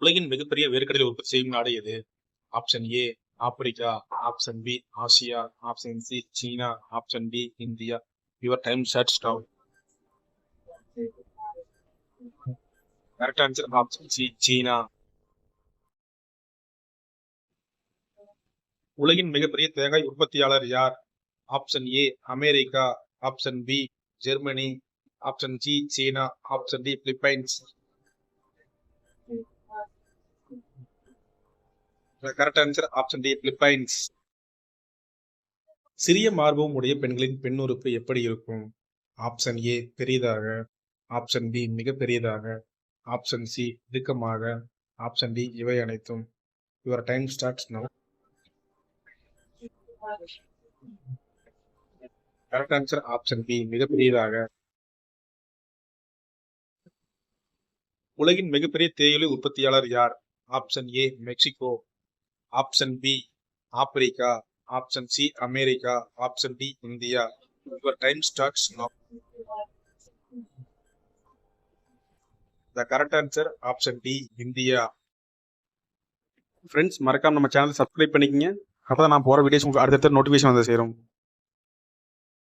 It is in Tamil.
உலகின் மிகப்பெரிய வேர்க்கடலை உற்பத்தி செய்யும் நாடு எது? Option A Africa, option B Asia, option C China, option D India. Your time starts now. Correct answer option C China. உலகின் மிகப்பெரிய தேங்காய் உற்பத்தியாளர் யார்? Option A America, option B Germany, option C China, option D Philippines. Correct answer option D Philippines. சிறிய மார்பகம் உடைய பெண்களின் பெண் உறுப்பு எப்படி இருக்கும்? ஆப்ஷன் ஏ பெரிதாக, ஆப்ஷன் பி மிக பெரியதாக, ஆப்ஷன் சி இறுக்கமாக, ஆப்ஷன் டி இவை அனைத்தும். Your time starts now. Correct answer option B மிக பெரியதாக. உலகின் மிகப்பெரிய தேயிலை உற்பத்தியாளர் யார்? Option A Mexico, option B Africa, option C America, option D India. Your time starts now. The correct answer option D India. Friends, மறக்காம நம்ம சேனல் சப்ஸ்கிரைப் பண்ணிக்கங்க. அப்பதான் நான் போற வீடியோஸ் உங்களுக்கு அடுத்தடுத்த நோட்டிஃபிகேஷன் வந்து சேரும்.